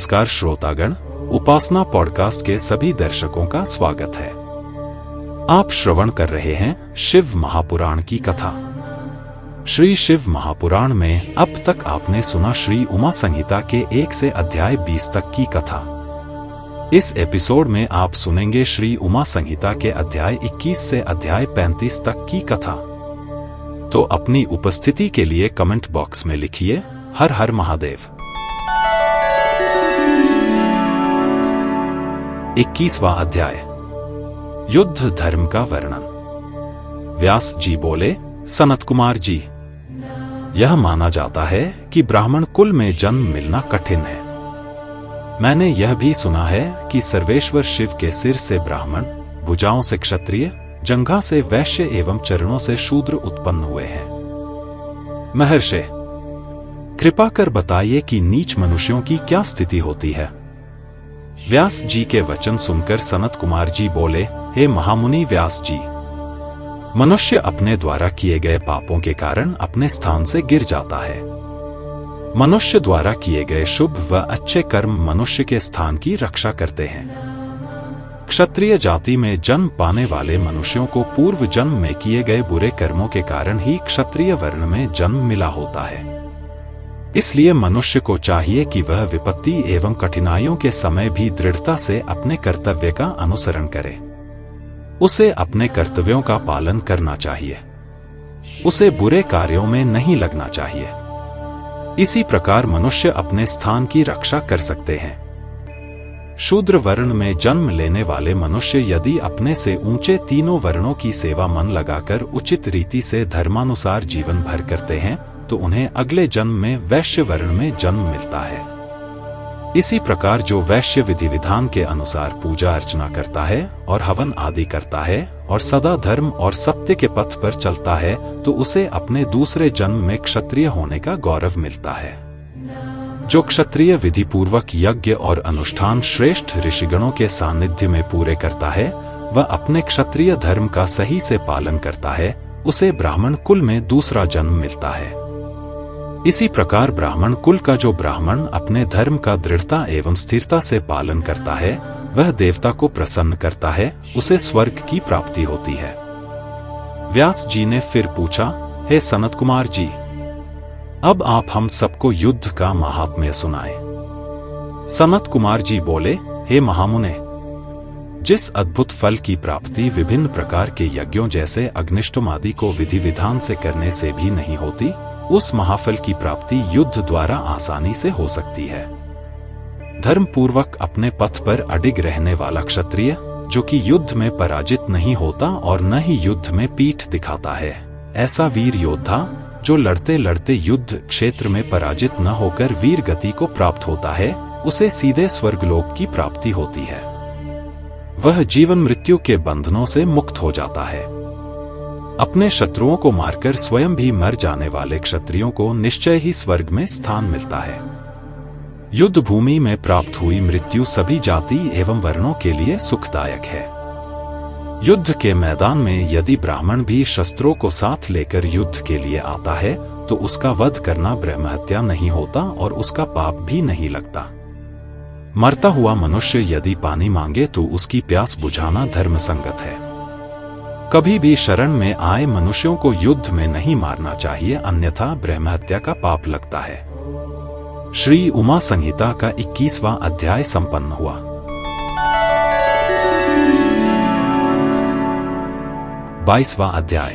नमस्कार श्रोतागण, उपासना पॉडकास्ट के सभी दर्शकों का स्वागत है। आप श्रवण कर रहे हैं शिव महापुराण की कथा। श्री शिव महापुराण में अब तक आपने सुना श्री उमा संहिता के 1 से अध्याय 20 तक की कथा। इस एपिसोड में आप सुनेंगे श्री उमा संहिता के अध्याय 21 से अध्याय 35 तक की कथा। तो अपनी उपस्थिति के लिए कमेंट बॉक्स में लिखिए हर हर महादेव। 21वां अध्याय, युद्ध धर्म का वर्णन। व्यास जी बोले, सनत कुमार जी, यह माना जाता है कि ब्राह्मण कुल में जन्म मिलना कठिन है। मैंने यह भी सुना है कि सर्वेश्वर शिव के सिर से ब्राह्मण, भुजाओं से क्षत्रिय, जंघा से वैश्य एवं चरणों से शूद्र उत्पन्न हुए हैं। महर्षि, कृपा कर बताइए कि नीच मनुष्यों की क्या स्थिति होती है। व्यास जी के वचन सुनकर सनत कुमार जी बोले, हे महामुनि व्यास जी, मनुष्य अपने द्वारा किए गए पापों के कारण अपने स्थान से गिर जाता है। मनुष्य द्वारा किए गए शुभ व अच्छे कर्म मनुष्य के स्थान की रक्षा करते हैं। क्षत्रिय जाति में जन्म पाने वाले मनुष्यों को पूर्व जन्म में किए गए बुरे कर्मों के कारण ही क्षत्रिय वर्ण में जन्म मिला होता है। इसलिए मनुष्य को चाहिए कि वह विपत्ति एवं कठिनाइयों के समय भी दृढ़ता से अपने कर्तव्य का अनुसरण करे। उसे अपने कर्तव्यों का पालन करना चाहिए। उसे बुरे कार्यों में नहीं लगना चाहिए। इसी प्रकार मनुष्य अपने स्थान की रक्षा कर सकते हैं। शूद्र वर्ण में जन्म लेने वाले मनुष्य यदि अपने से ऊंचे तीनों वर्णों की सेवा मन लगाकर उचित रीति से धर्मानुसार जीवन भर करते हैं तो उन्हें अगले जन्म में वैश्य वर्ण में जन्म मिलता है। इसी प्रकार जो वैश्य विधि विधान के अनुसार पूजा अर्चना करता है और हवन आदि करता है और सदा धर्म और सत्य के पथ पर चलता है तो उसे अपने दूसरे जन्म में क्षत्रिय होने का गौरव मिलता है। जो क्षत्रिय विधि पूर्वक यज्ञ और अनुष्ठान श्रेष्ठ ऋषिगणों के सानिध्य में पूरे करता है, वह अपने क्षत्रिय धर्म का सही से पालन करता है, उसे ब्राह्मण कुल में दूसरा जन्म मिलता है। इसी प्रकार ब्राह्मण कुल का जो ब्राह्मण अपने धर्म का दृढ़ता एवं स्थिरता से पालन करता है, वह देवता को प्रसन्न करता है, उसे स्वर्ग की प्राप्ति होती है। व्यास जी ने फिर पूछा, हे सनत कुमार जी, अब आप हम सबको युद्ध का महात्म्य सुनाए। सनत कुमार जी बोले, हे महामुने, जिस अद्भुत फल की प्राप्ति विभिन्न प्रकार के यज्ञों जैसे अग्निष्टोम आदि को विधि विधान से करने से भी नहीं होती, उस महाफल की प्राप्ति युद्ध द्वारा आसानी से हो सकती है। धर्म पूर्वक अपने पथ पर अडिग रहने वाला क्षत्रिय, जो कि युद्ध में पराजित नहीं होता और न ही युद्ध में पीठ दिखाता है, ऐसा वीर योद्धा जो लड़ते लड़ते युद्ध क्षेत्र में पराजित न होकर वीर गति को प्राप्त होता है, उसे सीधे स्वर्गलोक की प्राप्ति होती है। वह जीवन मृत्यु के बंधनों से मुक्त हो जाता है। अपने शत्रुओं को मारकर स्वयं भी मर जाने वाले क्षत्रियों को निश्चय ही स्वर्ग में स्थान मिलता है। युद्ध भूमि में प्राप्त हुई मृत्यु सभी जाति एवं वर्णों के लिए सुखदायक है। युद्ध के मैदान में यदि ब्राह्मण भी शस्त्रों को साथ लेकर युद्ध के लिए आता है तो उसका वध करना ब्रह्महत्या नहीं होता और उसका पाप भी नहीं लगता। मरता हुआ मनुष्य यदि पानी मांगे तो उसकी प्यास बुझाना धर्मसंगत है। कभी भी शरण में आए मनुष्यों को युद्ध में नहीं मारना चाहिए, अन्यथा ब्रह्महत्या का पाप लगता है। श्री उमा संहिता का 21वां अध्याय संपन्न हुआ। बाईसवां अध्याय,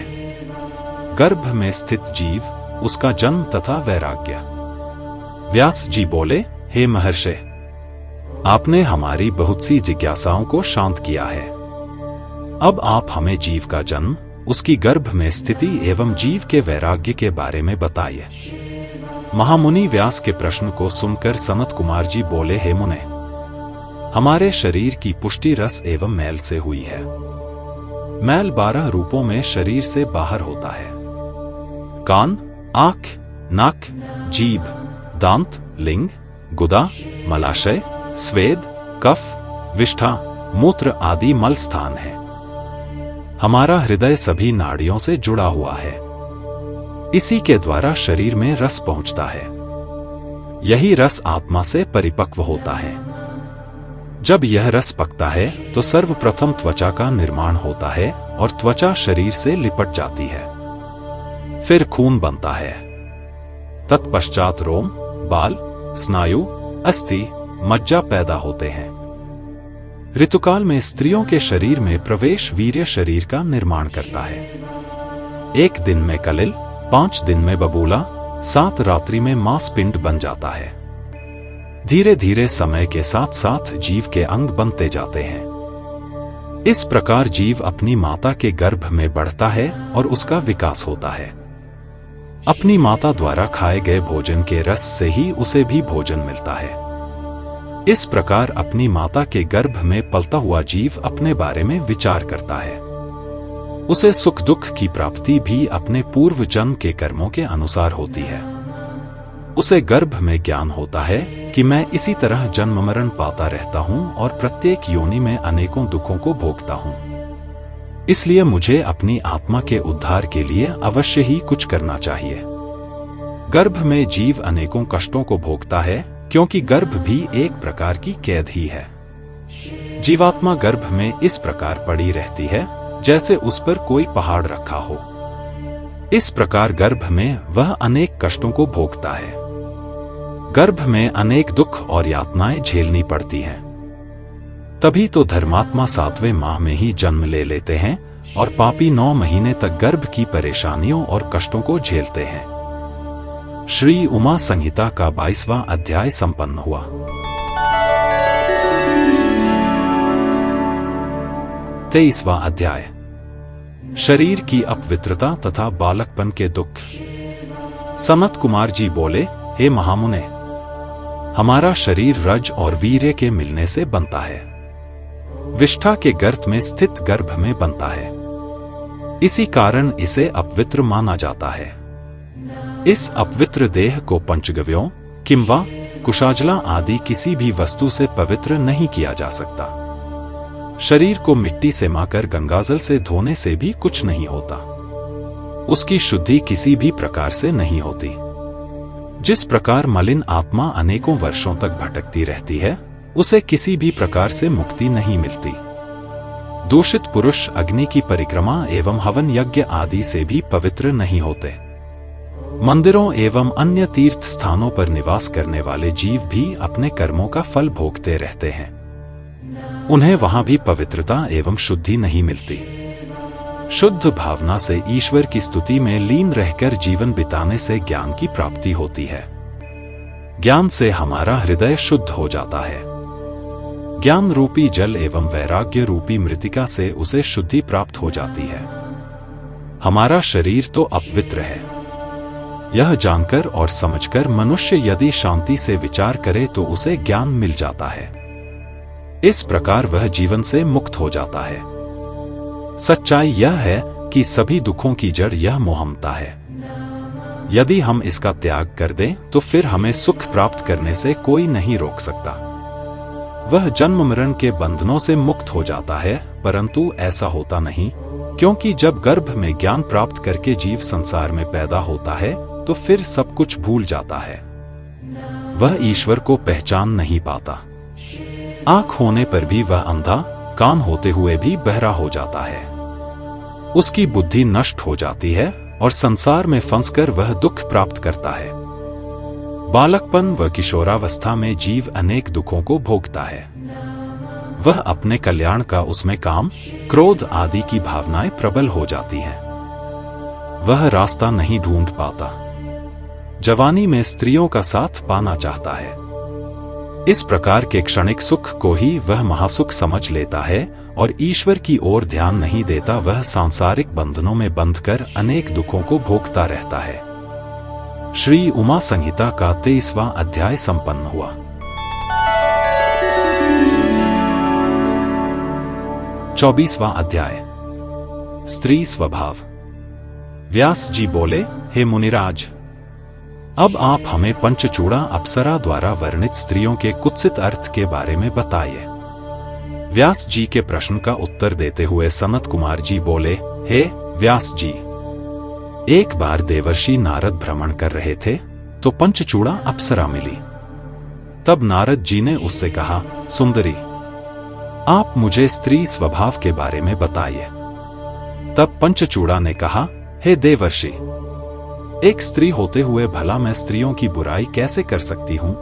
गर्भ में स्थित जीव, उसका जन्म तथा वैराग्य। व्यास जी बोले, हे महर्षि, आपने हमारी बहुत सी जिज्ञासाओं को शांत किया है। अब आप हमें जीव का जन्म, उसकी गर्भ में स्थिति एवं जीव के वैराग्य के बारे में बताइए। महामुनि व्यास के प्रश्न को सुनकर सनत कुमार जी बोले, हे मुने, हमारे शरीर की पुष्टि रस एवं मैल से हुई है। मैल 12 रूपों में शरीर से बाहर होता है। कान, आंख, नाक, जीभ, दांत, लिंग, गुदा, मलाशय, स्वेद, कफ, विष्ठा, मूत्र आदि मल स्थान है। हमारा हृदय सभी नाड़ियों से जुड़ा हुआ है। इसी के द्वारा शरीर में रस पहुंचता है। यही रस आत्मा से परिपक्व होता है। जब यह रस पकता है तो सर्वप्रथम त्वचा का निर्माण होता है और त्वचा शरीर से लिपट जाती है। फिर खून बनता है। तत्पश्चात रोम, बाल, स्नायु, अस्थि, मज्जा पैदा होते हैं। ऋतुकाल में स्त्रियों के शरीर में प्रवेश वीर्य शरीर का निर्माण करता है। 1 दिन में कलिल, 5 दिन में बबूला, 7 रात्रि में मांसपिंड बन जाता है। धीरे धीरे समय के साथ साथ जीव के अंग बनते जाते हैं। इस प्रकार जीव अपनी माता के गर्भ में बढ़ता है और उसका विकास होता है। अपनी माता द्वारा खाए गए भोजन के रस से ही उसे भी भोजन मिलता है। इस प्रकार अपनी माता के गर्भ में पलता हुआ जीव अपने बारे में विचार करता है। उसे सुख दुख की प्राप्ति भी अपने पूर्व जन्म के कर्मों के अनुसार होती है। उसे गर्भ में ज्ञान होता है कि मैं इसी तरह जन्म मरण पाता रहता हूं और प्रत्येक योनि में अनेकों दुखों को भोगता हूं। इसलिए मुझे अपनी आत्मा के उद्धार के लिए अवश्य ही कुछ करना चाहिए। गर्भ में जीव अनेकों कष्टों को भोगता है क्योंकि गर्भ भी एक प्रकार की कैद ही है। जीवात्मा गर्भ में इस प्रकार पड़ी रहती है जैसे उस पर कोई पहाड़ रखा हो। इस प्रकार गर्भ में वह अनेक कष्टों को भोगता है। गर्भ में अनेक दुख और यातनाएं झेलनी पड़ती हैं। तभी तो धर्मात्मा 7वें माह में ही जन्म ले लेते हैं और पापी 9 महीने तक गर्भ की परेशानियों और कष्टों को झेलते हैं। श्री उमा संहिता का 22वां अध्याय संपन्न हुआ। तेईसवां अध्याय, शरीर की अपवित्रता तथा बालकपन के दुख। सनत कुमार जी बोले, हे महामुने, हमारा शरीर रज और वीर्य के मिलने से बनता है। विष्ठा के गर्त में स्थित गर्भ में बनता है। इसी कारण इसे अपवित्र माना जाता है। इस अपवित्र देह को पंचगव्यों किंवा कुशाजला आदि किसी भी वस्तु से पवित्र नहीं किया जा सकता। शरीर को मिट्टी से माकर गंगाजल से धोने से भी कुछ नहीं होता। उसकी शुद्धि किसी भी प्रकार से नहीं होती। जिस प्रकार मलिन आत्मा अनेकों वर्षों तक भटकती रहती है, उसे किसी भी प्रकार से मुक्ति नहीं मिलती। दूषित पुरुष अग्नि की परिक्रमा एवं हवन यज्ञ आदि से भी पवित्र नहीं होते। मंदिरों एवं अन्य तीर्थ स्थानों पर निवास करने वाले जीव भी अपने कर्मों का फल भोगते रहते हैं। उन्हें वहां भी पवित्रता एवं शुद्धि नहीं मिलती। शुद्ध भावना से ईश्वर की स्तुति में लीन रहकर जीवन बिताने से ज्ञान की प्राप्ति होती है। ज्ञान से हमारा हृदय शुद्ध हो जाता है। ज्ञान रूपी जल एवं वैराग्य रूपी मृतिका से उसे शुद्धि प्राप्त हो जाती है। हमारा शरीर तो अपवित्र है। यह जानकर और समझकर मनुष्य यदि शांति से विचार करे तो उसे ज्ञान मिल जाता है। इस प्रकार वह जीवन से मुक्त हो जाता है। सच्चाई यह है कि सभी दुखों की जड़ यह मोहमता है। यदि हम इसका त्याग कर दें तो फिर हमें सुख प्राप्त करने से कोई नहीं रोक सकता। वह जन्म मरण के बंधनों से मुक्त हो जाता है, परंतु ऐसा होता नहीं, क्योंकि जब गर्भ में ज्ञान प्राप्त करके जीव संसार में पैदा होता है तो फिर सब कुछ भूल जाता है। वह ईश्वर को पहचान नहीं पाता। आंख होने पर भी वह अंधा, कान होते हुए भी बहरा हो जाता है। उसकी बुद्धि नष्ट हो जाती है और संसार में फंसकर वह दुख प्राप्त करता है। बालकपन व किशोरावस्था में जीव अनेक दुखों को भोगता है। वह अपने कल्याण का उसमें काम, क्रोध आदि की भावनाएं प्रबल हो जाती हैं। वह रास्ता नहीं ढूंढ पाता। जवानी में स्त्रियों का साथ पाना चाहता है। इस प्रकार के क्षणिक सुख को ही वह महासुख समझ लेता है और ईश्वर की ओर ध्यान नहीं देता। वह सांसारिक बंधनों में बंधकर अनेक दुखों को भोगता रहता है। श्री उमा संहिता का 23वां अध्याय संपन्न हुआ। चौबीसवां अध्याय, स्त्री स्वभाव। व्यास जी बोले, हे मुनिराज, अब आप हमें पंचचूड़ा अप्सरा द्वारा वर्णित स्त्रियों के कुत्सित अर्थ के बारे में बताइए। व्यास जी के प्रश्न का उत्तर देते हुए सनत कुमार जी बोले, हे व्यास जी, एक बार देवर्षि नारद भ्रमण कर रहे थे तो पंचचूड़ा अप्सरा मिली। तब नारद जी ने उससे कहा, सुंदरी, आप मुझे स्त्री स्वभाव के बारे में बताइए। तब पंचचूड़ा ने कहा, हे देवर्षि, एक स्त्री होते हुए भला मैं स्त्रियों की बुराई कैसे कर सकती हूं?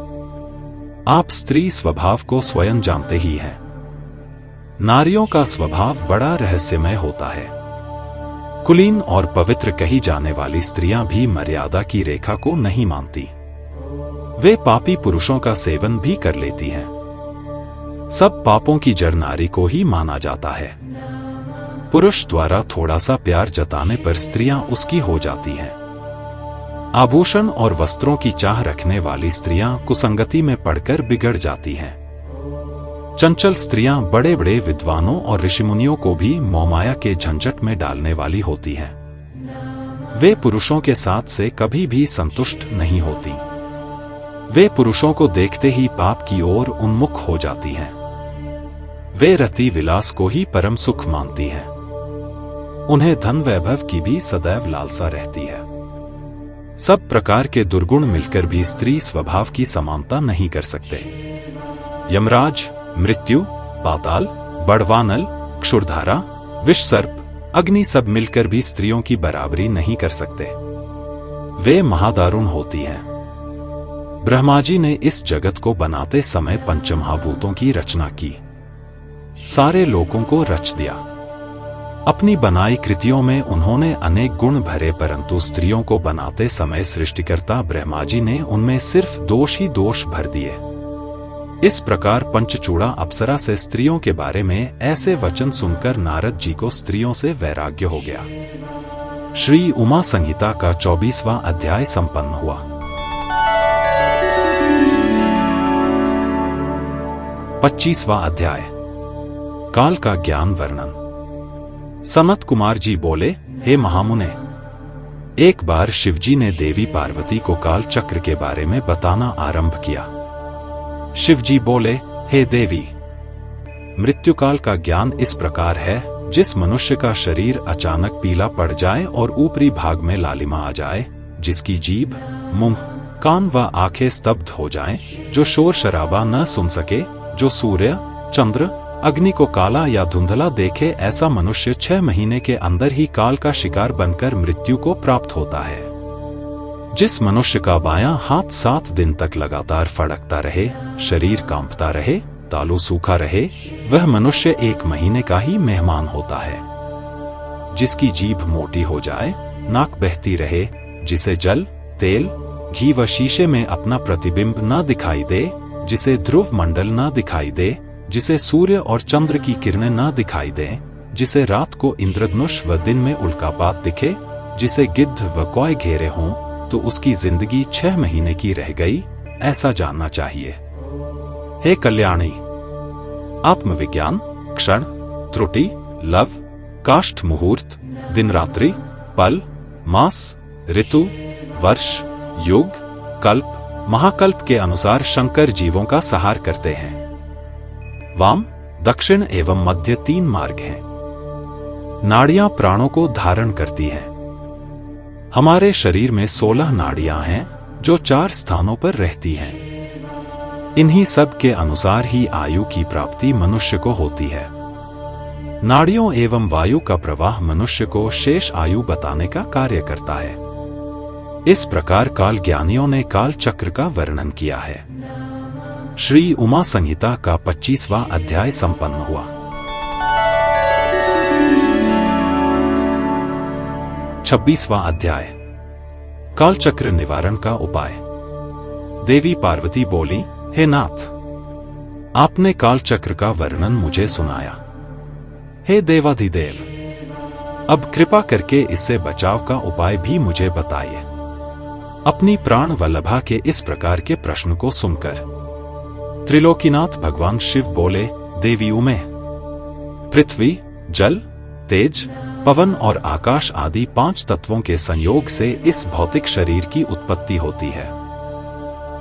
आप स्त्री स्वभाव को स्वयं जानते ही हैं। नारियों का स्वभाव बड़ा रहस्यमय होता है। कुलीन और पवित्र कही जाने वाली स्त्रियां भी मर्यादा की रेखा को नहीं मानती। वे पापी पुरुषों का सेवन भी कर लेती हैं। सब पापों की जड़ नारी को ही माना जाता है। पुरुष द्वारा थोड़ा सा प्यार जताने पर स्त्रियां उसकी हो जाती हैं। आभूषण और वस्त्रों की चाह रखने वाली स्त्रियां कुसंगति में पड़कर बिगड़ जाती हैं। चंचल स्त्रियां बड़े बड़े विद्वानों और ऋषिमुनियों को भी मोहमाया के झंझट में डालने वाली होती हैं। वे पुरुषों के साथ से कभी भी संतुष्ट नहीं होती। वे पुरुषों को देखते ही पाप की ओर उन्मुख हो जाती हैं। वे रति विलास को ही परम सुख मानती हैं। उन्हें धन वैभव की भी सदैव लालसा रहती है। सब प्रकार के दुर्गुण मिलकर भी स्त्री स्वभाव की समानता नहीं कर सकते। यमराज, मृत्यु, पाताल, बड़वानल, क्षुरधारा, विष सर्प, अग्नि सब मिलकर भी स्त्रियों की बराबरी नहीं कर सकते। वे महादारुण होती हैं। ब्रह्मा जी ने इस जगत को बनाते समय पंचमहाभूतों की रचना की। सारे लोगों को रच दिया। अपनी बनाई कृतियों में उन्होंने अनेक गुण भरे, परंतु स्त्रियों को बनाते समय सृष्टिकर्ता ब्रह्मा जी ने उनमें सिर्फ दोष ही दोष भर दिए। इस प्रकार पंचचूड़ा अप्सरा से स्त्रियों के बारे में ऐसे वचन सुनकर नारद जी को स्त्रियों से वैराग्य हो गया। श्री उमा संहिता का 24वां अध्याय संपन्न हुआ। 25वां अध्याय, काल का ज्ञान वर्णन। सनत कुमार जी बोले, हे महामुने, एक बार शिवजी ने देवी पार्वती को काल चक्र के बारे में बताना आरंभ किया। शिवजी बोले, हे देवी, मृत्युकाल का ज्ञान इस प्रकार है, जिस मनुष्य का शरीर अचानक पीला पड़ जाए और ऊपरी भाग में लालिमा आ जाए, जिसकी जीभ, मुंह, कान व आंखें स्तब्ध हो जाएं, जो शोर शराबा न सुन सके, जो सूर्य, चंद्र, अग्नि को काला या धुंधला देखे, ऐसा मनुष्य 6 महीने के अंदर ही काल का शिकार बनकर मृत्यु को प्राप्त होता है। जिस मनुष्य का बायां हाथ 7 दिन तक लगातार फड़कता रहे, शरीर कांपता रहे, तालू सूखा रहे, वह मनुष्य 1 महीने का ही मेहमान होता है। जिसकी जीभ मोटी हो जाए, नाक बहती रहे, जिसे जल, तेल, घी व शीशे में अपना प्रतिबिंब न दिखाई दे, जिसे ध्रुव मंडल न दिखाई दे, जिसे सूर्य और चंद्र की किरणें न दिखाई दें, जिसे रात को इंद्रधनुष व दिन में उल्कापात दिखे, जिसे गिद्ध व कौए घेरे हों, तो उसकी जिंदगी 6 महीने की रह गई, ऐसा जानना चाहिए। हे कल्याणी, आत्मविज्ञान, क्षण, त्रुटि, लव, काष्ठ, मुहूर्त, दिन रात्रि, पल, मास, ऋतु, वर्ष, युग, कल्प, महाकल्प के अनुसार शंकर जीवों का संहार करते हैं। वाम, दक्षिण एवं मध्य 3 मार्ग हैं। नाड़ियां प्राणों को धारण करती हैं। हमारे शरीर में 16 नाड़ियां हैं, जो 4 स्थानों पर रहती हैं। इन्हीं सब के अनुसार ही आयु की प्राप्ति मनुष्य को होती है। नाड़ियों एवं वायु का प्रवाह मनुष्य को शेष आयु बताने का कार्य करता है। इस प्रकार काल ज्ञानियों ने काल चक्र का वर्णन किया है। श्री उमा संहिता का 25वां अध्याय संपन्न हुआ। 26वां अध्याय, कालचक्र निवारण का उपाय। देवी पार्वती बोली, हे नाथ, आपने कालचक्र का वर्णन मुझे सुनाया। हे देवाधिदेव, अब कृपा करके इससे बचाव का उपाय भी मुझे बताइए। अपनी प्राण वल्लभा के इस प्रकार के प्रश्न को सुनकर त्रिलोकीनाथ भगवान शिव बोले, देवी उमे, पृथ्वी, जल, तेज, पवन और आकाश आदि 5 तत्वों के संयोग से इस भौतिक शरीर की उत्पत्ति होती है।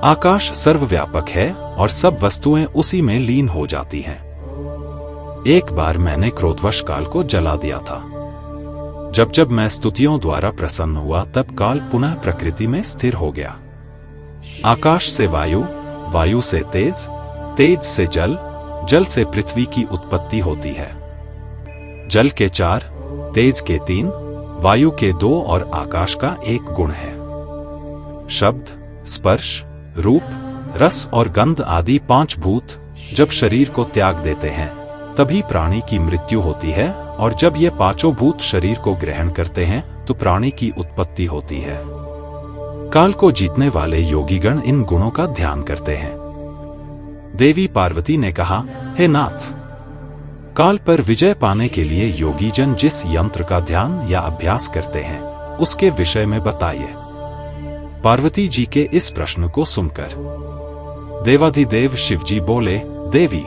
आकाश सर्वव्यापक है और सब वस्तुएं उसी में लीन हो जाती हैं। एक बार मैंने क्रोधवश काल को जला दिया था। जब जब मैं स्तुतियों द्वारा प्रसन्न हुआ, तब काल पुनः प्रकृति में स्थिर हो गया। आकाश से वायु, वायु से तेज, तेज से जल, जल से पृथ्वी की उत्पत्ति होती है। जल के 4, तेज के 3, वायु के 2 और आकाश का 1 गुण है। शब्द, स्पर्श, रूप, रस और गंध आदि 5 भूत जब शरीर को त्याग देते हैं तभी प्राणी की मृत्यु होती है, और जब ये 5 भूत शरीर को ग्रहण करते हैं तो प्राणी की उत्पत्ति होती है। काल को जीतने वाले योगीगण इन गुणों का ध्यान करते हैं। देवी पार्वती ने कहा, हे नाथ, काल पर विजय पाने के लिए योगीजन जिस यंत्र का ध्यान या अभ्यास करते हैं उसके विषय में बताइए। पार्वती जी के इस प्रश्न को सुनकर देवाधिदेव शिवजी बोले, देवी,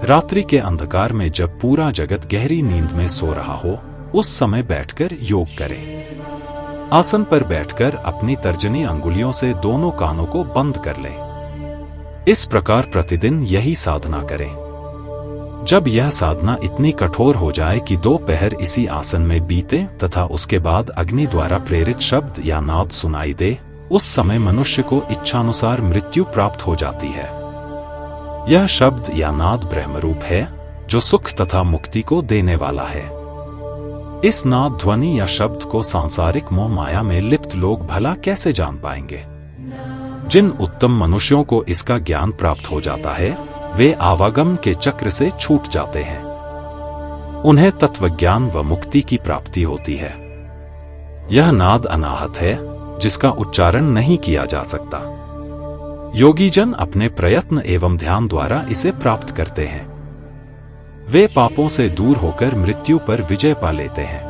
रात्रि के अंधकार में जब पूरा जगत गहरी नींद में सो रहा हो उस समय बैठकर योग करें। आसन पर बैठकर अपनी तर्जनी अंगुलियों से दोनों कानों को बंद कर लें। इस प्रकार प्रतिदिन यही साधना करें। जब यह साधना इतनी कठोर हो जाए कि 2 पहर इसी आसन में बीते तथा उसके बाद अग्नि द्वारा प्रेरित शब्द या नाद सुनाई दे, उस समय मनुष्य को इच्छानुसार मृत्यु प्राप्त हो जाती है। यह शब्द या नाद ब्रह्मरूप है जो सुख तथा मुक्ति को देने वाला है। इस नाद ध्वनि या शब्द को सांसारिक मोह माया में लिप्त लोग भला कैसे जान पाएंगे? जिन उत्तम मनुष्यों को इसका ज्ञान प्राप्त हो जाता है वे आवागम के चक्र से छूट जाते हैं। उन्हें तत्वज्ञान व मुक्ति की प्राप्ति होती है। यह नाद अनाहत है जिसका उच्चारण नहीं किया जा सकता। योगीजन अपने प्रयत्न एवं ध्यान द्वारा इसे प्राप्त करते हैं। वे पापों से दूर होकर मृत्यु पर विजय पा लेते हैं।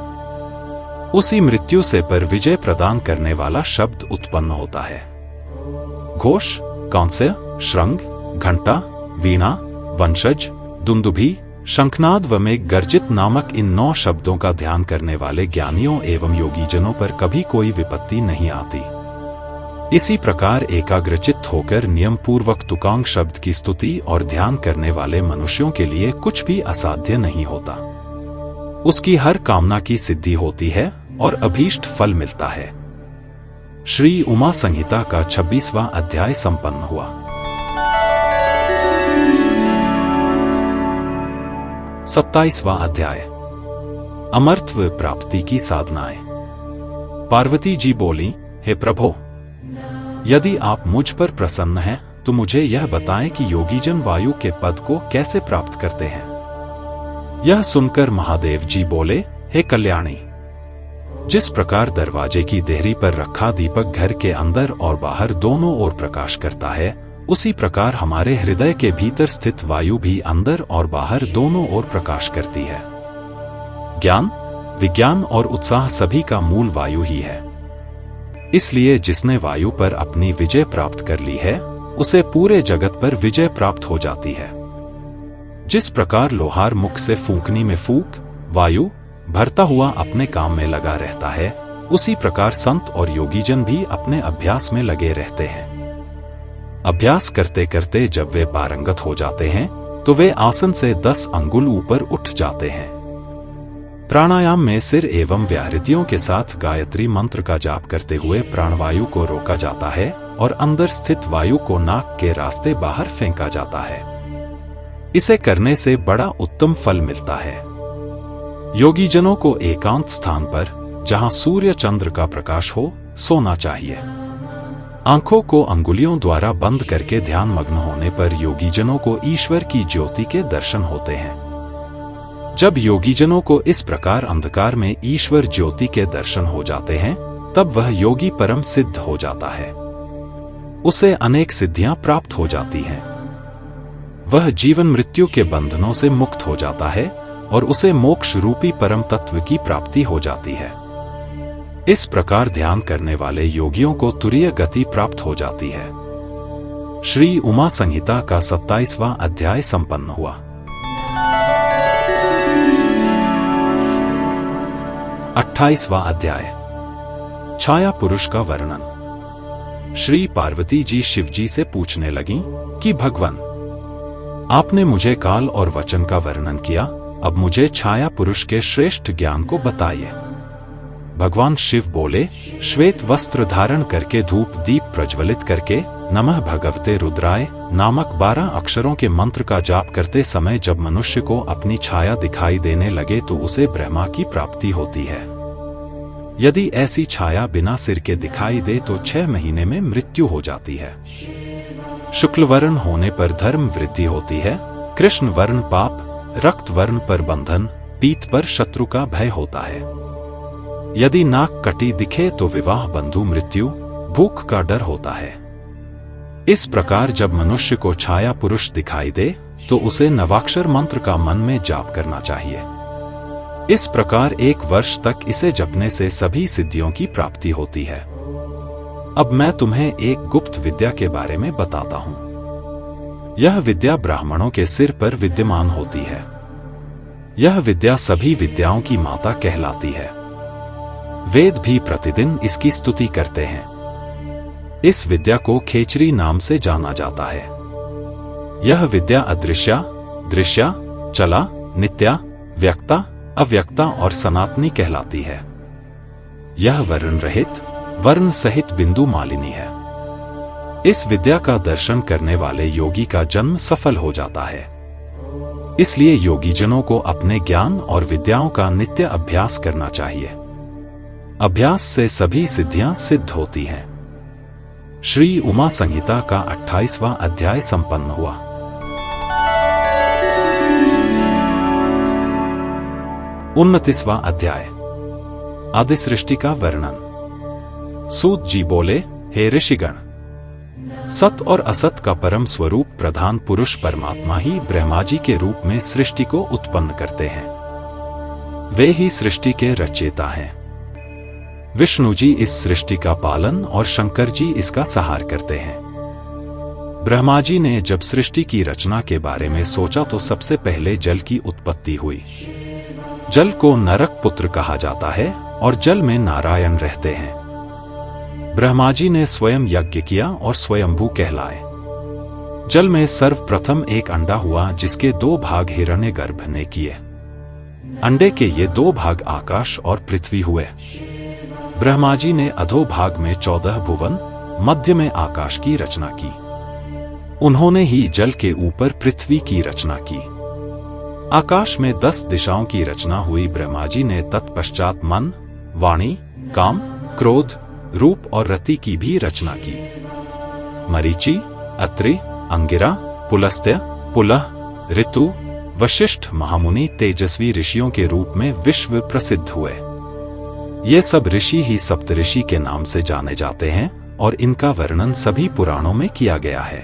उसी मृत्यु से पर विजय प्रदान करने वाला शब्द उत्पन्न होता है। घोष, कांस्य, श्रृंग, घंटा, वीणा, वंशज, दुंदुभी, शंखनाद व मेघ गर्जित नामक इन 9 शब्दों का ध्यान करने वाले ज्ञानियों एवं योगीजनों पर कभी कोई विपत्ति नहीं आती। इसी प्रकार एकाग्रचित्त होकर नियम पूर्वक तुकांग शब्द की स्तुति और ध्यान करने वाले मनुष्यों के लिए कुछ भी असाध्य नहीं होता। उसकी हर कामना की सिद्धि होती है और अभीष्ट फल मिलता है। श्री उमा संहिता का 26वां अध्याय संपन्न हुआ। 27वां अध्याय, अमरत्व प्राप्ति की साधनाएं। पार्वती जी बोली, हे प्रभो, यदि आप मुझ पर प्रसन्न हैं तो मुझे यह बताएं कि योगीजन वायु के पद को कैसे प्राप्त करते हैं। यह सुनकर महादेव जी बोले, हे कल्याणी, जिस प्रकार दरवाजे की देहरी पर रखा दीपक घर के अंदर और बाहर दोनों ओर प्रकाश करता है, उसी प्रकार हमारे हृदय के भीतर स्थित वायु भी अंदर और बाहर दोनों ओर प्रकाश करती है। ज्ञान, विज्ञान और उत्साह सभी का मूल वायु ही है। इसलिए जिसने वायु पर अपनी विजय प्राप्त कर ली है उसे पूरे जगत पर विजय प्राप्त हो जाती है। जिस प्रकार लोहार मुख से फूंकनी में फूंक वायु भरता हुआ अपने काम में लगा रहता है, उसी प्रकार संत और योगीजन भी अपने अभ्यास में लगे रहते हैं। अभ्यास करते करते जब वे पारंगत हो जाते हैं तो वे आसन से 10 अंगुल ऊपर उठ जाते हैं। प्राणायाम में सिर एवं व्याहृतियों के साथ गायत्री मंत्र का जाप करते हुए प्राणवायु को रोका जाता है और अंदर स्थित वायु को नाक के रास्ते बाहर फेंका जाता है। इसे करने से बड़ा उत्तम फल मिलता है। योगीजनों को एकांत स्थान पर जहां सूर्य चंद्र का प्रकाश हो सोना चाहिए। आंखों को अंगुलियों द्वारा बंद करके ध्यान मग्न होने पर योगीजनों को ईश्वर की ज्योति के दर्शन होते हैं। जब योगीजनों को इस प्रकार अंधकार में ईश्वर ज्योति के दर्शन हो जाते हैं तब वह योगी परम सिद्ध हो जाता है। उसे अनेक सिद्धियां प्राप्त हो जाती हैं। वह जीवन मृत्यु के बंधनों से मुक्त हो जाता है और उसे मोक्ष रूपी परम तत्व की प्राप्ति हो जाती है। इस प्रकार ध्यान करने वाले योगियों को तुरीय गति प्राप्त हो जाती है। श्री उमा संहिता का 27वां अध्याय संपन्न हुआ। 28वां अध्याय, छाया पुरुष का वर्णन। श्री पार्वती जी शिव जी से पूछने लगीं कि भगवान, आपने मुझे काल और वचन का वर्णन किया, अब मुझे छाया पुरुष के श्रेष्ठ ज्ञान को बताइए। भगवान शिव बोले, श्वेत वस्त्र धारण करके धूप दीप प्रज्वलित करके नमः भगवते रुद्राय नामक 12 अक्षरों के मंत्र का जाप करते समय जब मनुष्य को अपनी छाया दिखाई देने लगे तो उसे ब्रह्मा की प्राप्ति होती है। यदि ऐसी छाया बिना सिर के दिखाई दे तो 6 महीने में मृत्यु हो जाती है। शुक्ल वर्ण होने पर धर्म वृद्धि होती है, कृष्ण वर्ण पाप, रक्त वर्ण पर बंधन, पीत पर शत्रु का भय होता है। यदि नाक कटी दिखे तो विवाह बंधु मृत्यु, भूख का डर होता है। इस प्रकार जब मनुष्य को छाया पुरुष दिखाई दे तो उसे नवाक्षर मंत्र का मन में जाप करना चाहिए। इस प्रकार 1 वर्ष तक इसे जपने से सभी सिद्धियों की प्राप्ति होती है। अब मैं तुम्हें एक गुप्त विद्या के बारे में बताता हूं। यह विद्या ब्राह्मणों के सिर पर विद्यमान होती है। यह विद्या सभी विद्याओं की माता कहलाती है। वेद भी प्रतिदिन इसकी स्तुति करते हैं। इस विद्या को खेचरी नाम से जाना जाता है। यह विद्या अदृश्या, दृश्या, चला, नित्या, व्यक्ता, अव्यक्ता और सनातनी कहलाती है। यह वर्ण रहित, वर्ण सहित बिंदु मालिनी है। इस विद्या का दर्शन करने वाले योगी का जन्म सफल हो जाता है। इसलिए योगीजनों को अपने ज्ञान और विद्याओं का नित्य अभ्यास करना चाहिए। अभ्यास से सभी सिद्धियां सिद्ध होती हैं। श्री उमा संहिता का 28वां अध्याय संपन्न हुआ। उनतीसवां अध्याय, आदि सृष्टि का वर्णन। सूत जी बोले, हे ऋषिगण, सत और असत का परम स्वरूप प्रधान पुरुष परमात्मा ही ब्रह्मा जी के रूप में सृष्टि को उत्पन्न करते हैं। वे ही सृष्टि के रचयिता हैं। विष्णु जी इस सृष्टि का पालन और शंकर जी इसका सहार करते हैं। ब्रह्मा जी ने जब सृष्टि की रचना के बारे में सोचा तो सबसे पहले जल की उत्पत्ति हुई। जल को नरक पुत्र कहा जाता है और जल में नारायण रहते हैं। ब्रह्मा जी ने स्वयं यज्ञ किया और स्वयंभू कहलाए। जल में सर्वप्रथम एक अंडा हुआ जिसके 2 भाग हिरण्यगर्भ ने किए। अंडे के ये 2 भाग आकाश और पृथ्वी हुए। ब्रह्मा जी ने अधोभाग में 14 भुवन, मध्य में आकाश की रचना की। उन्होंने ही जल के ऊपर पृथ्वी की रचना की। आकाश में 10 दिशाओं की रचना हुई। ब्रह्मा जी ने तत्पश्चात मन, वाणी, काम, क्रोध, रूप और रति की भी रचना की। मरीचि, अत्रि, अंगिरा, पुलस्त्य, पुलह, ऋतु, वशिष्ठ महामुनि तेजस्वी ऋषियों के रूप में विश्व प्रसिद्ध हुए। ये सब ऋषि ही सप्तऋषि के नाम से जाने जाते हैं और इनका वर्णन सभी पुराणों में किया गया है।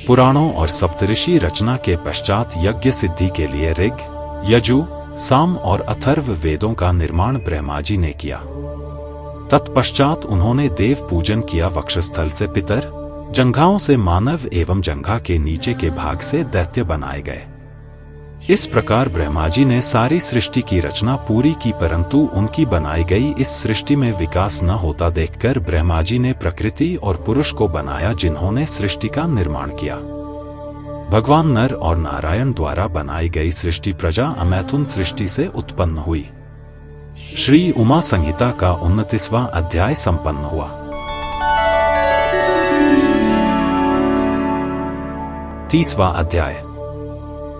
पुराणों और सप्तऋषि रचना के पश्चात यज्ञ सिद्धि के लिए ऋग, यजु, साम और अथर्व वेदों का निर्माण ब्रह्मा जी ने किया। तत्पश्चात उन्होंने देव पूजन किया। वक्षस्थल से पितर, जंघाओं से मानव एवं जंघा के नीचे के भाग से दैत्य बनाए गए। इस प्रकार ब्रह्मा जी ने सारी सृष्टि की रचना पूरी की, परंतु उनकी बनाई गई इस सृष्टि में विकास न होता देखकर ब्रह्मा जी ने प्रकृति और पुरुष को बनाया जिन्होंने सृष्टि का निर्माण किया। भगवान नर और नारायण द्वारा बनाई गई सृष्टि प्रजा अमैथुन सृष्टि से उत्पन्न हुई। श्री उमा संहिता का 29वां अध्याय संपन्न हुआ। तीसवां अध्याय,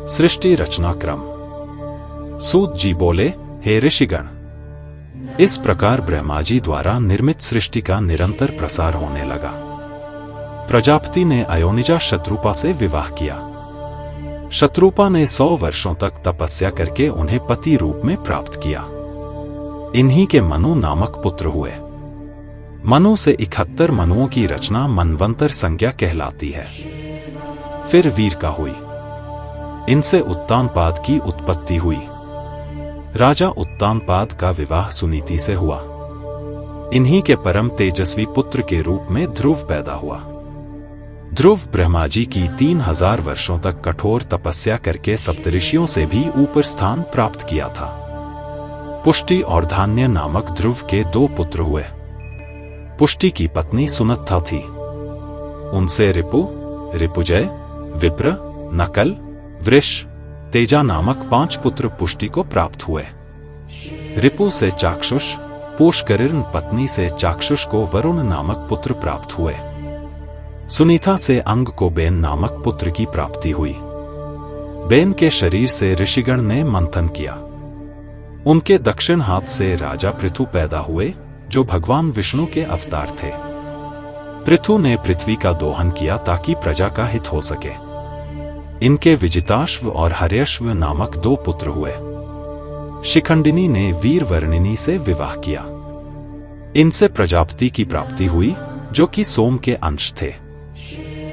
सृष्टि रचना क्रम। सूत जी बोले, हे ऋषिगण, इस प्रकार ब्रह्मा जी द्वारा निर्मित सृष्टि का निरंतर प्रसार होने लगा। प्रजापति ने अयोनिजा शत्रुपा से विवाह किया। शत्रुपा ने 100 वर्षों तक तपस्या करके उन्हें पति रूप में प्राप्त किया। इन्हीं के मनु नामक पुत्र हुए। मनु से 71 मनुओं की रचना मनवंतर संज्ञा कहलाती है। फिर वीर का हुई। इनसे उत्तानपाद की उत्पत्ति हुई। राजा उत्तानपाद का विवाह सुनीति से हुआ। इन्हीं के परम तेजस्वी पुत्र के रूप में ध्रुव पैदा हुआ। ध्रुव ब्रह्मा जी की 3000 वर्षों तक कठोर तपस्या करके सप्तऋषियों से भी ऊपर स्थान प्राप्त किया था। पुष्टि और धान्य नामक ध्रुव के 2 पुत्र हुए। पुष्टि की पत्नी सुनत्था थी। उनसे रिपु, रिपुजय, विप्र, नकल, वृष, तेजा नामक 5 पुत्र पुष्टि को प्राप्त हुए। रिपु से चाक्षुष, पुष्करिण पत्नी से चाक्षुष को वरुण नामक पुत्र प्राप्त हुए। सुनीता से अंग को बेन नामक पुत्र की प्राप्ति हुई। बेन के शरीर से ऋषिगण ने मंथन किया। उनके दक्षिण हाथ से राजा पृथु पैदा हुए, जो भगवान विष्णु के अवतार थे। पृथु ने पृथ्वी का दोहन किया ताकि प्रजा का हित हो सके। इनके विजिताश्व और हर्यश्व नामक 2 पुत्र हुए। शिखंडिनी ने वीरवर्णिनी से विवाह किया। इनसे प्रजापति की प्राप्ति हुई, जो कि सोम के अंश थे।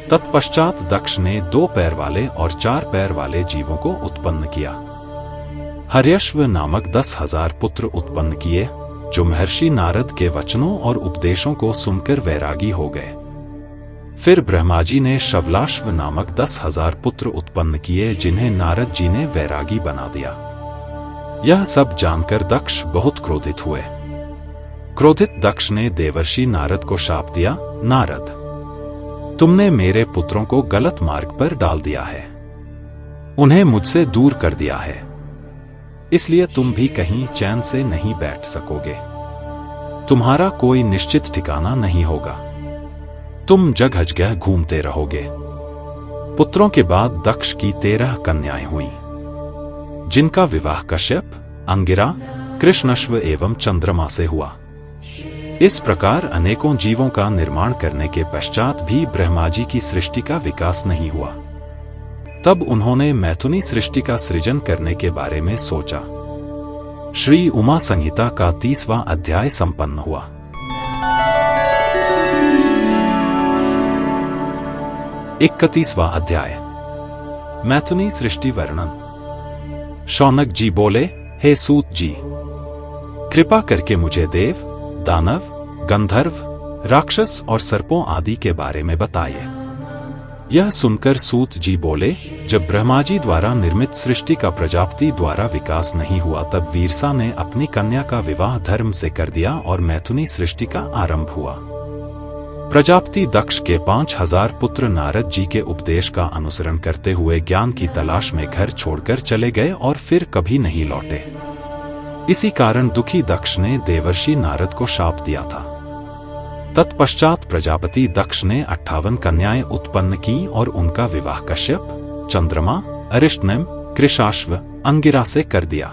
तत्पश्चात दक्ष ने 2 पैर वाले और 4 पैर वाले जीवों को उत्पन्न किया। हर्यश्व नामक 10,000 पुत्र उत्पन्न किए, जो महर्षि नारद के वचनों और उपदेशों को सुनकर वैरागी हो गए। फिर ब्रह्मा जी ने शवलाश्व नामक 10,000 पुत्र उत्पन्न किए, जिन्हें नारद जी ने वैरागी बना दिया। यह सब जानकर दक्ष बहुत क्रोधित हुए। क्रोधित दक्ष ने देवर्षि नारद को शाप दिया, नारद, तुमने मेरे पुत्रों को गलत मार्ग पर डाल दिया है, उन्हें मुझसे दूर कर दिया है, इसलिए तुम भी कहीं चैन से नहीं बैठ सकोगे। तुम्हारा कोई निश्चित ठिकाना नहीं होगा, तुम जगह जगह घूमते रहोगे। पुत्रों के बाद दक्ष की 13 कन्याएं हुईं, जिनका विवाह कश्यप, अंगिरा, कृष्णश्व एवं चंद्रमा से हुआ। इस प्रकार अनेकों जीवों का निर्माण करने के पश्चात भी ब्रह्मा जी की सृष्टि का विकास नहीं हुआ। तब उन्होंने मैथुनी सृष्टि का सृजन करने के बारे में सोचा। श्री उमा संहिता का 30वां अध्याय संपन्न हुआ। इकतीसवां अध्याय, मैथुनी सृष्टि वर्णन। शौनक जी बोले, हे सूत जी, कृपा करके मुझे देव, दानव, गंधर्व, राक्षस और सर्पों आदि के बारे में बताइए। यह सुनकर सूत जी बोले, जब ब्रह्मा जी द्वारा निर्मित सृष्टि का प्रजापति द्वारा विकास नहीं हुआ, तब वीरसा ने अपनी कन्या का विवाह धर्म से कर दिया और मैथुनी सृष्टि का आरंभ हुआ। प्रजापति दक्ष के 5,000 पुत्र नारद जी के उपदेश का अनुसरण करते हुए ज्ञान की तलाश में घर छोड़कर चले गए और फिर कभी नहीं लौटे। इसी कारण दुखी दक्ष ने देवर्षि नारद को शाप दिया था। तत्पश्चात प्रजापति दक्ष ने 58 कन्याएं उत्पन्न की और उनका विवाह कश्यप, चंद्रमा, अरिष्टनेम, कृशाश्व, अंगिरा से कर दिया,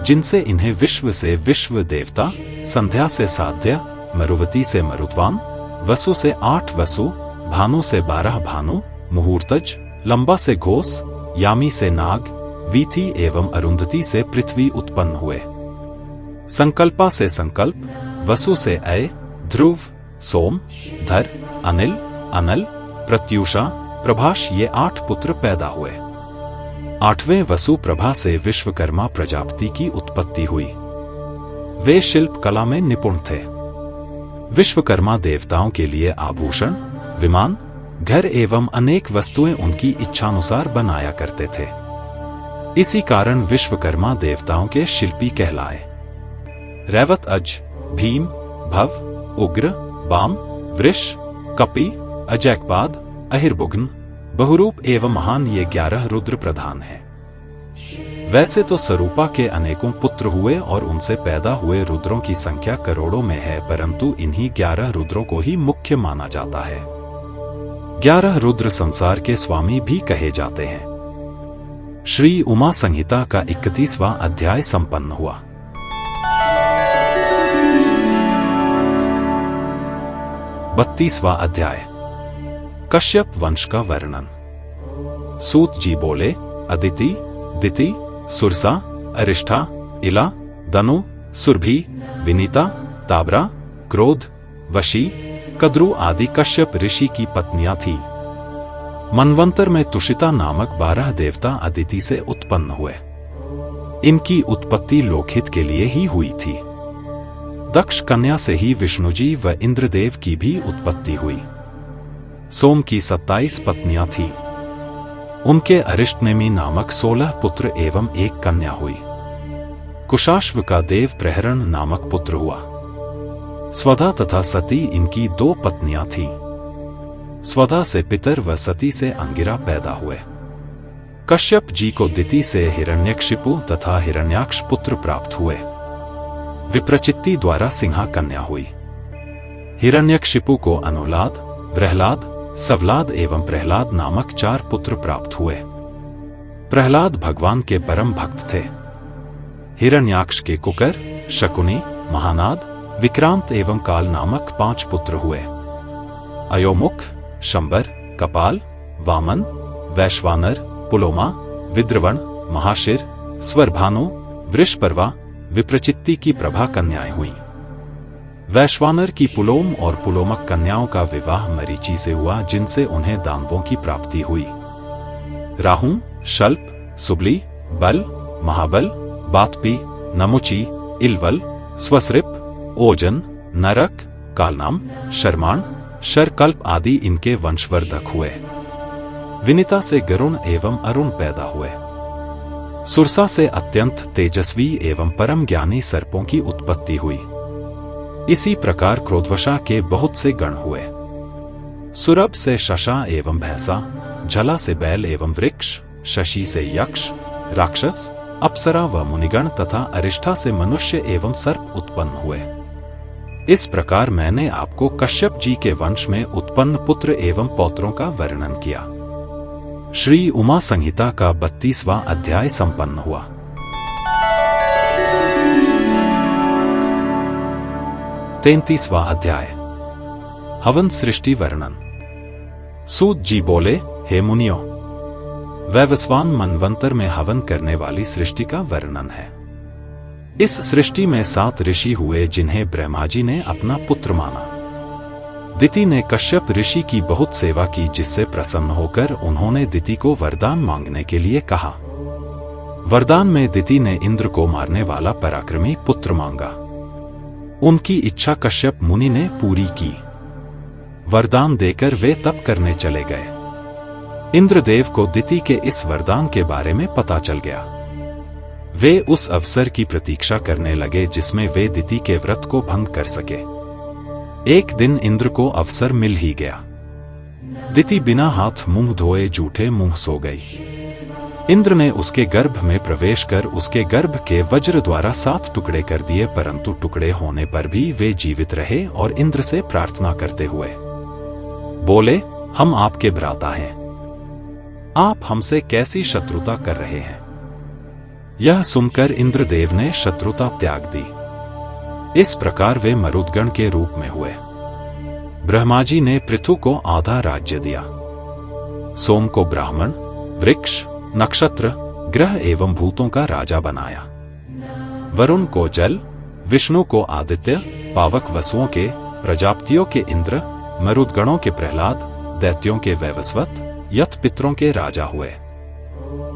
जिनसे इन्हें विश्व से विश्व देवता, संध्या से साध्य, मरुवती से मरुद्वान, वसु से 8 वसु, भानु से 12 भानु, मुहूर्तज, लंबा से घोष, यामी से नाग, वीथी एवं अरुंधति से पृथ्वी उत्पन्न हुए। संकल्पा से संकल्प, वसु से अय, ध्रुव, सोम, धर, अनिल, अनल, प्रत्युषा, प्रभाष ये 8 पुत्र पैदा हुए। 8वें वसु प्रभा से विश्वकर्मा प्रजापति की उत्पत्ति हुई। वे शिल्प कला में निपुण थे। विश्वकर्मा देवताओं के लिए आभूषण, विमान, घर एवं अनेक वस्तुएं उनकी इच्छानुसार बनाया करते थे। इसी कारण विश्वकर्मा देवताओं के शिल्पी कहलाए। रैवत अज, भीम, भव, उग्र, बाम, वृष, कपि, अजैकपाद, अहिर्बुघ्न, बहुरूप एवं महान ये 11 रुद्र प्रधान हैं। वैसे तो स्वरूपा के अनेकों पुत्र हुए और उनसे पैदा हुए रुद्रों की संख्या करोड़ों में है, परंतु इन्हीं 11 रुद्रों को ही मुख्य माना जाता है। 11 रुद्र संसार के स्वामी भी कहे जाते हैं। श्री उमा संहिता का 31वां अध्याय संपन्न हुआ। बत्तीसवां अध्याय, कश्यप वंश का वर्णन। सूत जी बोले, अदिति, दिति, सुरसा, अरिष्ठा, इला, दनु, सुरभि, विनीता, ताबरा, क्रोध, वशी, कद्रु आदि कश्यप ऋषि की पत्नियां थीं। मनवंतर में तुषिता नामक 12 देवता अदिति से उत्पन्न हुए। इनकी उत्पत्ति लोकहित के लिए ही हुई थी। दक्ष कन्या से ही विष्णुजी व इंद्रदेव की भी उत्पत्ति हुई। सोम की 27 पत्नियां थीं। उनके अरिष्टनेमि नामक 16 पुत्र एवं 1 कन्या हुई। कुशाश्व का देव प्रहरण नामक पुत्र हुआ। स्वधा तथा सती इनकी 2 पत्नियां थीं। स्वधा से पितर व सती से अंगिरा पैदा हुए। कश्यप जी को दिति से हिरण्यकशिपु तथा हिरण्याक्ष पुत्र प्राप्त हुए। विप्रचित्ति द्वारा सिंहा कन्या हुई। हिरण्यकशिपु को अनुलाद, प्रहलाद, सवलाद एवं प्रहलाद नामक 4 पुत्र प्राप्त हुए। प्रहलाद भगवान के परम भक्त थे। हिरण्याक्ष के कुकर, शकुनी, महानाद, विक्रांत एवं काल नामक 5 पुत्र हुए। अयोमुख, शंबर, कपाल, वामन, वैश्वानर, पुलोमा, विद्रवण, महाशिर, स्वरभानु, वृषपर्वा, विप्रचित्ति की प्रभा कन्याएं हुईं। वैश्वानर की पुलोम और पुलोमक कन्याओं का विवाह मरीचि से हुआ, जिनसे उन्हें दानवों की प्राप्ति हुई। राहु, शल्प, सुबली, बल, महाबल, बातपी, नमुची, इलवल, स्वसृप, ओजन, नरक, कालनाम, शर्माण, शरकल्प आदि इनके वंशवर्धक हुए। विनिता से गरुण एवं अरुण पैदा हुए। सुरसा से अत्यंत तेजस्वी एवं परम ज्ञानी सर्पों की उत्पत्ति हुई। इसी प्रकार क्रोधवशा के बहुत से गण हुए। सुरभ से शशा एवं भैंसा, झला से बैल एवं वृक्ष, शशि से यक्ष, राक्षस, अप्सरा व मुनिगण तथा अरिष्ठा से मनुष्य एवं सर्प उत्पन्न हुए। इस प्रकार मैंने आपको कश्यप जी के वंश में उत्पन्न पुत्र एवं पौत्रों का वर्णन किया। श्री उमा संहिता का 32वां अध्याय संपन्न हुआ। तैंतीसवां अध्याय हवन सृष्टि वर्णन। सूत जी बोले, हे मुनियों, वैवस्वान मनवंतर में हवन करने वाली सृष्टि का वर्णन है। इस सृष्टि में 7 ऋषि हुए, जिन्हें ब्रह्मा जी ने अपना पुत्र माना। दिति ने कश्यप ऋषि की बहुत सेवा की, जिससे प्रसन्न होकर उन्होंने दिति को वरदान मांगने के लिए कहा। वरदान में दिति ने इंद्र को मारने वाला पराक्रमी पुत्र मांगा। उनकी इच्छा कश्यप मुनि ने पूरी की। वरदान देकर वे तप करने चले गए। इंद्रदेव को दिति के इस वरदान के बारे में पता चल गया। वे उस अवसर की प्रतीक्षा करने लगे जिसमें वे दिति के व्रत को भंग कर सके। एक दिन इंद्र को अवसर मिल ही गया। दिति बिना हाथ मुंह धोए जूठे मुंह सो गई। इंद्र ने उसके गर्भ में प्रवेश कर उसके गर्भ के वज्र द्वारा 7 टुकड़े कर दिए, परंतु टुकड़े होने पर भी वे जीवित रहे और इंद्र से प्रार्थना करते हुए बोले, हम आपके भ्राता हैं। आप हमसे कैसी शत्रुता कर रहे हैं? यह सुनकर इंद्रदेव ने शत्रुता त्याग दी। इस प्रकार वे मरुदगण के रूप में हुए। ब्रह्मा जी ने पृथु को आधा राज्य दिया, सोम को ब्राह्मण, वृक्ष, नक्षत्र, ग्रह एवं भूतों का राजा बनाया। वरुण को जल, विष्णु को आदित्य, पावक वसुओं के, प्रजापतियों के इंद्र, मरुदगणों के प्रहलाद, दैत्यों के वैवस्वत, यथ पितरों के राजा हुए।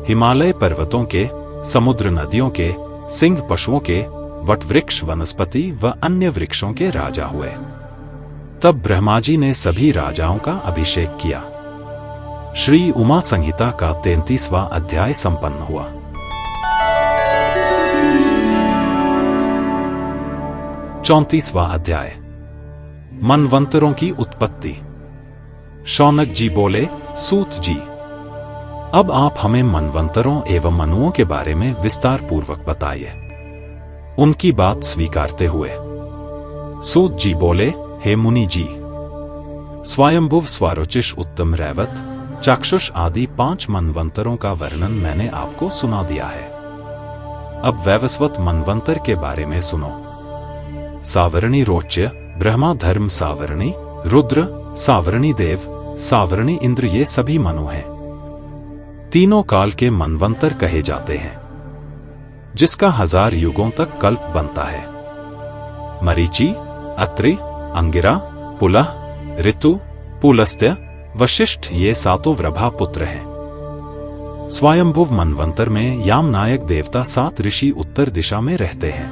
हिमालय पर्वतों के, समुद्र नदियों के, सिंह पशुओं के, वटवृक्ष वनस्पति व अन्य वृक्षों के राजा हुए। तब ब्रह्मा जी ने सभी राजाओं का अभिषेक किया। श्री उमा संहिता का 33वां अध्याय संपन्न हुआ। 34वां अध्याय मनवंतरों की उत्पत्ति। शौनक जी बोले, सूत जी, अब आप हमें मनवंतरों एवं मनुओं के बारे में विस्तार पूर्वक बताइए। उनकी बात स्वीकारते हुए सूत जी बोले, हे मुनि जी, स्वयंभुव, स्वारोचिष, उत्तम, रैवत, चाक्षुष आदि 5 मनवंतरों का वर्णन मैंने आपको सुना दिया है। अब वैवस्वत मनवंतर के बारे में सुनो। सावरणी रोच्य, ब्रह्मा धर्म सावरणी, रुद्र, सावरणी देव, सावरणी इंद्र, ये सभी मनु हैं। तीनों काल के मनवंतर कहे जाते हैं, जिसका 1000 युगों तक कल्प बनता है। मरीचि, अत्रि, अंगिरा, पुलह, ऋतु, पुलस्त्य, वशिष्ठ, ये 7 वृभा पुत्र हैं। स्वयंभुव मनवंतर में यामनायक देवता 7 ऋषि उत्तर दिशा में रहते हैं।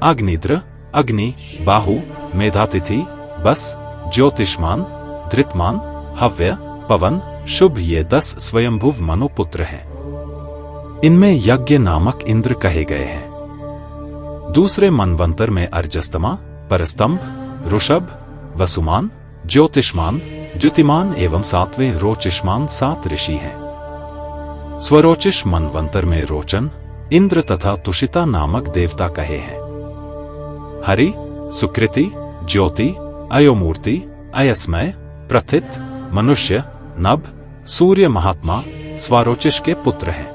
अग्निद्र, अग्नि, बाहु, मेधातिथि, बस, ज्योतिष्मान, धृतमान, हव्य, पवन, शुभ, ये 10 स्वयंभुव मनुपुत्र हैं। इनमें यज्ञ नामक इंद्र कहे गए हैं। दूसरे मनवंतर में अर्जस्तमा, परस्तंभ, ऋषभ, वसुमान, ज्योतिष्मान, द्युतिमान एवं 7वें रोचिष्मान 7 ऋषि हैं। स्वरोचिष मनवंतर में रोचन, इंद्र तथा तुषिता नामक देवता कहे हैं। हरि, सुकृति, ज्योति, अयोमूर्ति, अयस्मय, प्रथित, मनुष्य, नभ, सूर्य महात्मा, स्वारोचिष के पुत्र हैं।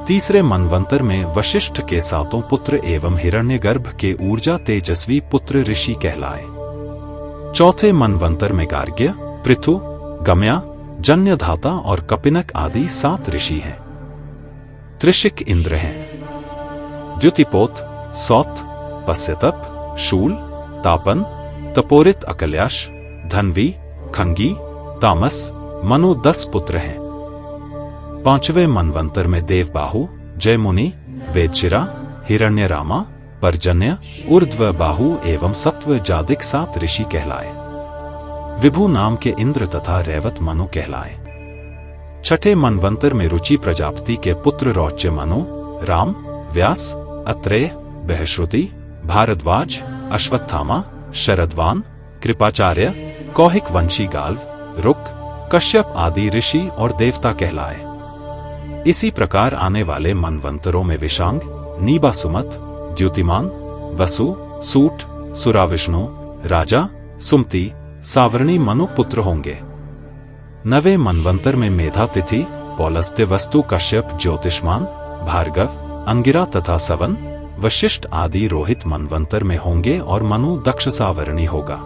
तीसरे मनवंतर में वशिष्ठ के सातों पुत्र एवं हिरण्यगर्भ के ऊर्जा तेजस्वी पुत्र ऋषि कहलाए। चौथे मनवंतर में गार्ग्य, पृथु, गम्या, जन्यधाता और कपिनक आदि 7 ऋषि हैं। त्रिशिक इंद्र हैं। द्युतिपोत, सौत, पस्यतप, शूल, तापन, तपोरित, अकल्याश, धन्वी, खंगी, तामस, मनु 10 पुत्र हैं। पांचवें मनवंतर में देवबाहु, जयमुनि, वेदशिरा, हिरण्यरामा, पर्जन्य, ऊर्ध्व बाहु एवं सत्व जादिक 7 ऋषि कहलाए। विभु नाम के इंद्र तथा रैवत मनु कहलाए। छठे मनवंतर में रुचि प्रजापति के पुत्र रौच्य मनु, राम, व्यास, अत्रेय, बृहस्पति, भारद्वाज, अश्वत्थामा, शरद्वान, कृपाचार्य, कौहिक वंशी गाल्व, रुक, कश्यप आदि ऋषि और देवता कहलाए। इसी प्रकार आने वाले मनवंतरों में विशांग, नीबासुमत, द्युतिमान, वसु, सूट, सुराविष्णु, राजा, सुमति, सावर्णी मनु पुत्र होंगे। 9वें मनवंतर में मेधा तिथि, पौलस्त्य, वस्तु, कश्यप, ज्योतिष्मान, भार्गव, अंगिरा तथा सवन, वशिष्ठ आदि रोहित मनवंतर में होंगे और मनु दक्ष सावर्णी होगा।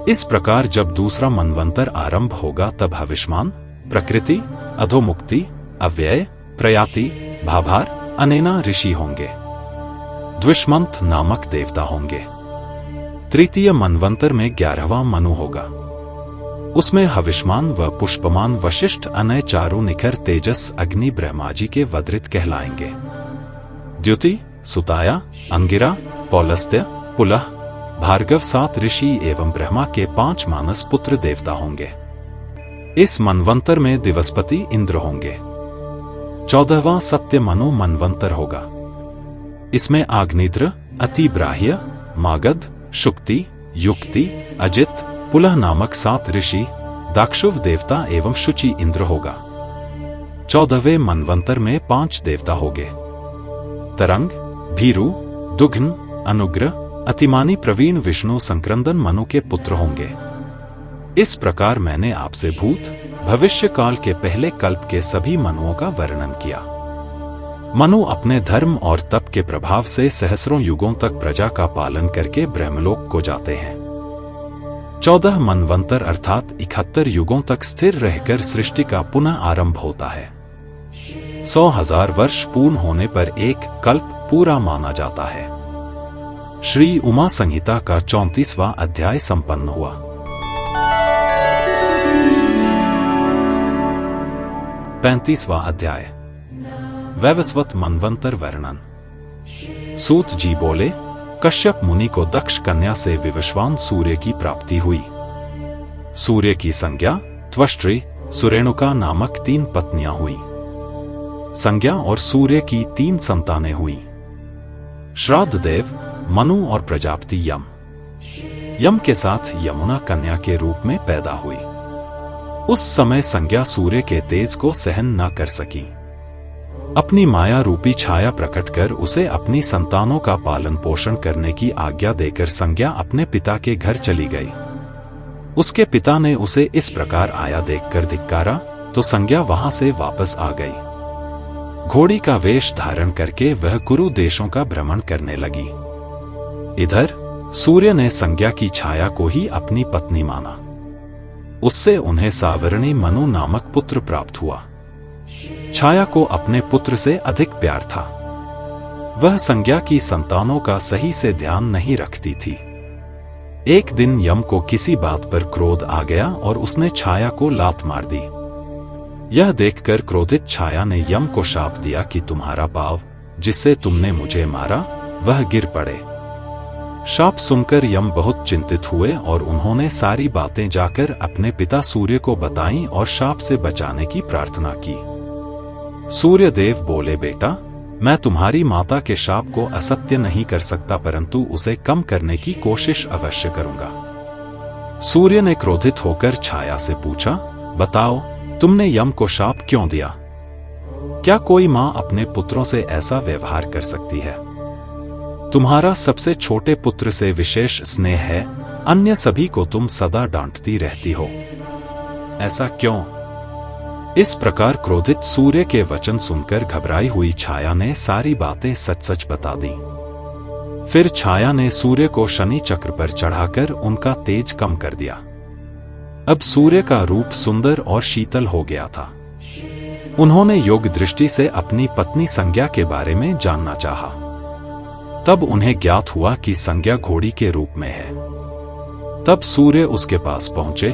इस प्रकार जब दूसरा मनवंतर आरंभ होगा तब हविष्मान, प्रकृति, अधोमुक्ति, अव्यय, प्रयाति, भाभार, अनेना ऋषि होंगे। द्विष्मंत नामक देवता होंगे। तृतीय मनवंतर में 11वां मनु होगा। उसमें हविष्मान व पुष्पमान, वशिष्ठ, अनय, चारु, निखर, तेजस, अग्नि, ब्रह्माजी के वद्रित कहलाएंगे। द्युति, सुताया, अंगिरा, पौलस्त्य, पुलह, भार्गव 7 ऋषि एवं ब्रह्मा के 5 मानस पुत्र देवता होंगे। इस मनवंतर में दिवसपति इंद्र होंगे। 14वां सत्य मनु मनवंतर होगा। इसमें आग्निद्र, अतिब्राह्य, मागध, शुक्ति, युक्ति, अजित, पुलह नामक 7 ऋषि, दाक्षुव देवता एवं शुचि इंद्र होगा। 14वें मनवंतर में 5 देवता होंगे। तरंग, भीरु, दुघ्न, अनुग्र, अतिमानी, प्रवीण, विष्णु, संक्रंदन मनु के पुत्र होंगे। इस प्रकार मैंने आपसे भूत भविष्य काल के पहले कल्प के सभी मनुओं का वर्णन किया। मनु अपने धर्म और तप के प्रभाव से सहस्रों युगों तक प्रजा का पालन करके ब्रह्मलोक को जाते हैं। 14 मनवंतर अर्थात 71 युगों तक स्थिर रहकर सृष्टि का पुनः आरंभ होता है। 100,000 वर्ष पूर्ण होने पर एक कल्प पूरा माना जाता है। श्री उमा संहिता का 34वां अध्याय संपन्न हुआ। पैंतीसवां अध्याय वैवस्वत मनवंतर वर्णन। सूत जी बोले, कश्यप मुनि को दक्ष कन्या से विवस्वान सूर्य की प्राप्ति हुई। सूर्य की संज्ञा त्वष्ट्री, सुरेणुका नामक 3 पत्नियां हुई। संज्ञा और सूर्य की 3 संतानें हुई। श्राद्ध देव, मनु और प्रजापति यम। यम के साथ यमुना कन्या के रूप में पैदा हुई। उस समय संज्ञा सूर्य के तेज को सहन न कर सकी। अपनी माया रूपी छाया प्रकट कर उसे अपनी संतानों का पालन पोषण करने की आज्ञा देकर संज्ञा अपने पिता के घर चली गई। उसके पिता ने उसे इस प्रकार आया देखकर धिक्कारा तो संज्ञा वहां से वापस आ गई। घोड़ी का वेश धारण करके वह कुरु देशों का भ्रमण करने लगी। इधर सूर्य ने संज्ञा की छाया को ही अपनी पत्नी माना। उससे उन्हें सावर्णी मनु नामक पुत्र प्राप्त हुआ। छाया को अपने पुत्र से अधिक प्यार था। वह संज्ञा की संतानों का सही से ध्यान नहीं रखती थी। एक दिन यम को किसी बात पर क्रोध आ गया और उसने छाया को लात मार दी। यह देखकर क्रोधित छाया ने यम को शाप दिया कि तुम्हारा पांव जिससे तुमने मुझे मारा वह गिर पड़े। शाप सुनकर यम बहुत चिंतित हुए और उन्होंने सारी बातें जाकर अपने पिता सूर्य को बताईं और शाप से बचाने की प्रार्थना की। सूर्य देव बोले, बेटा, मैं तुम्हारी माता के शाप को असत्य नहीं कर सकता, परंतु उसे कम करने की कोशिश अवश्य करूंगा। सूर्य ने क्रोधित होकर छाया से पूछा, बताओ, तुमने यम को शाप क्यों दिया? क्या कोई मां अपने पुत्रों से ऐसा व्यवहार कर सकती है? तुम्हारा सबसे छोटे पुत्र से विशेष स्नेह है, अन्य सभी को तुम सदा डांटती रहती हो। ऐसा क्यों? इस प्रकार क्रोधित सूर्य के वचन सुनकर घबराई हुई छाया ने सारी बातें सच सच बता दी। फिर छाया ने सूर्य को शनि चक्र पर चढ़ाकर उनका तेज कम कर दिया। अब सूर्य का रूप सुंदर और शीतल हो गया था। उन्होंने योग दृष्टि से अपनी पत्नी संज्ञा के बारे में जानना चाहा। तब उन्हें ज्ञात हुआ कि संज्ञा घोड़ी के रूप में है। तब सूर्य उसके पास पहुंचे।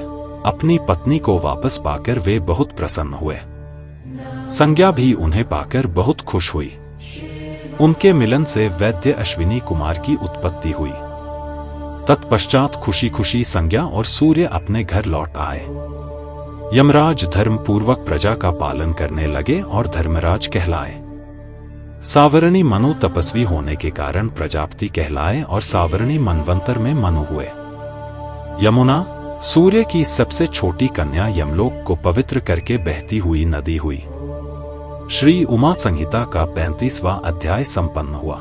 अपनी पत्नी को वापस पाकर वे बहुत प्रसन्न हुए। संज्ञा भी उन्हें पाकर बहुत खुश हुई। उनके मिलन से वैद्य अश्विनी कुमार की उत्पत्ति हुई। तत्पश्चात खुशी खुशी संज्ञा और सूर्य अपने घर लौट आए। यमराज धर्म पूर्वक प्रजा का पालन करने लगे और धर्मराज कहलाए। सावरणी मनु तपस्वी होने के कारण प्रजापति कहलाए और सावरणी मनवंतर में मनु हुए। यमुना सूर्य की सबसे छोटी कन्या यमलोक को पवित्र करके बहती हुई नदी हुई। श्री उमा संहिता का 35वां अध्याय संपन्न हुआ।